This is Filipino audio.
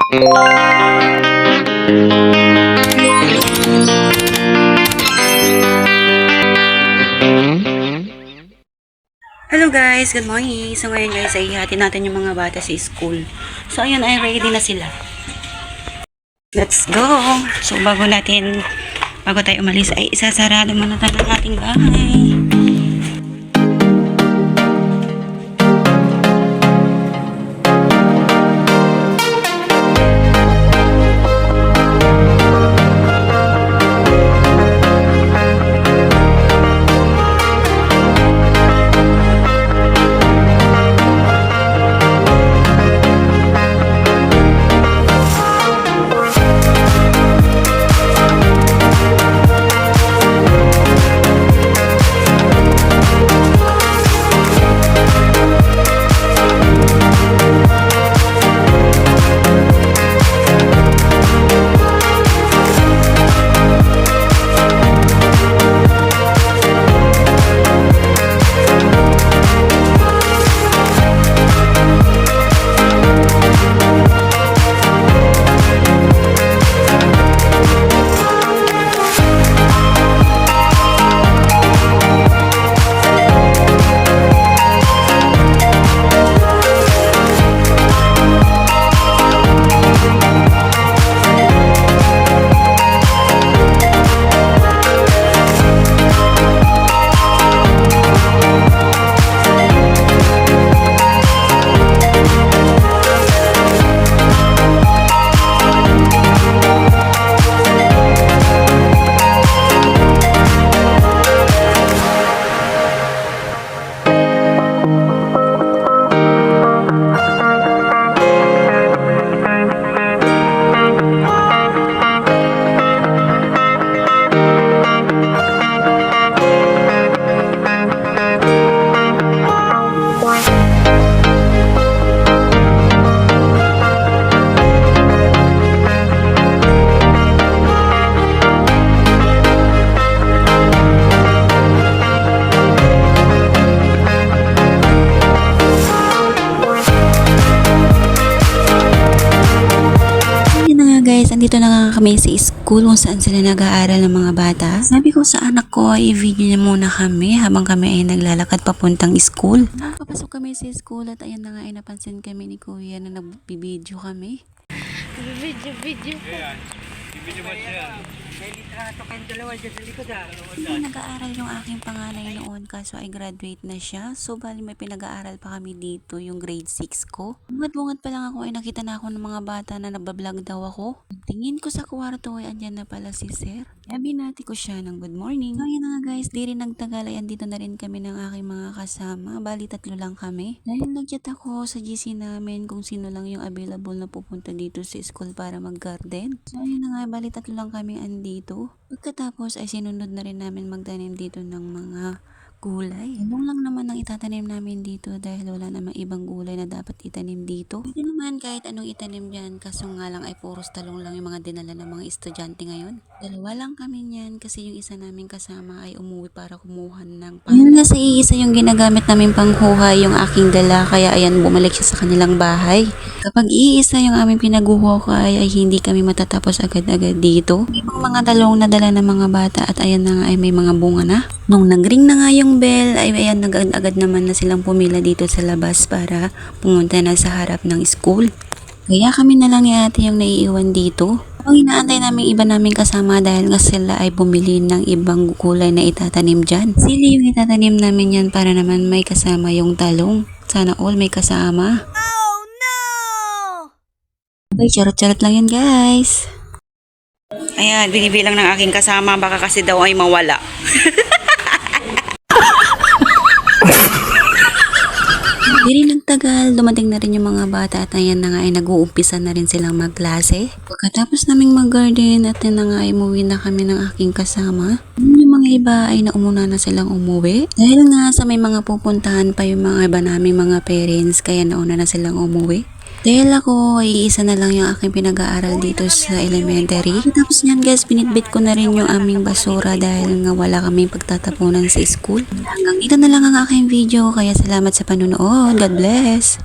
Hello guys, good morning. So ngayon guys, ay ihatid natin yung mga bata sa school. So ayun, ay ready na sila. Let's go! So bago tayo umalis, ay isasarado muna tayo ng ating bahay. Guys, andito na nga kami sa school kung saan sila nag-aaral ng mga bata. Sabi ko sa anak ko ay i-video niya muna kami habang kami ay naglalakad papuntang school. Papasok kami sa school at ayan na nga ay napansin kami ni Kuya na nag-video kami. Video. Video mo siya. Nag-aaral yung aking panganay noon kaso ay graduate na siya. So bali may pinag-aaral pa kami dito yung grade 6 ko. Bungad-bungad pa lang ako ay nakita na ako ng mga bata na nagbablog daw ako. Tingin ko sa kwarto ay andyan na pala si Sir. Kaya binati ko siya ng good morning. Ayun na nga guys, di rin nagtagal ay andito na rin kami ng aking mga kasama. Bali 3 lang kami. Dahil nag-chat ako sa GC namin kung sino lang yung available na pupunta dito sa school para mag-garden. So ayun na nga, bali 3 lang kami andito. Pagkatapos ay sinunod na rin namin magtanim dito ng mga gulay. Talong lang naman ang itatanim namin dito dahil wala namang ibang gulay na dapat itanim dito. Hindi naman kahit anong itanim dyan, kaso nga lang ay puros talong lang yung mga dinala ng mga estudyante ngayon. 2 lang kami niyan kasi yung isa naming kasama ay umuwi para kumuha ng pala. Yun kasi isa yung ginagamit namin panghuha yung aking dala kaya ayan bumalik siya sa kanilang bahay. Kapag iisa yung aming pinaguhukay ay hindi kami matatapos agad-agad dito. Ibang mga talong na dala ng mga bata at ayan na nga ay may mga bunga na. Nung nagring na nga yung bell ay ayan agad naman na silang pumila dito sa labas para pumunta na sa harap ng school. Kaya kami na lang ni ate yung naiiwan dito. Ang inaantay namin iba naming kasama dahil nga sila ay bumili ng ibang gulay na itatanim dyan. Sili yung itatanim namin yan para naman may kasama yung talong. Sana all may kasama. Oh no! Abay, charot-charot lang yan guys. Ayan, binibilang ng aking kasama baka kasi daw ay mawala. Di rin nagtagal, dumating na rin yung mga bata at ayan na nga ay nag-uumpisa na rin silang magklase. Pagkatapos naming mag-garden at na nga ay umuwi na kami ng aking kasama. Yung mga iba ay naumuna na silang umuwi. Dahil nga sa may mga pupuntahan pa yung mga iba naming mga parents kaya nauna na silang umuwi. Dahil ako ay isa na lang yung aking pinag-aaral dito sa elementary. Tapos nyan guys, binitbit ko na rin yung aming basura dahil nga wala kaming pagtatapunan sa school. Hanggang dito na lang ang aking video, kaya salamat sa panunood. God bless!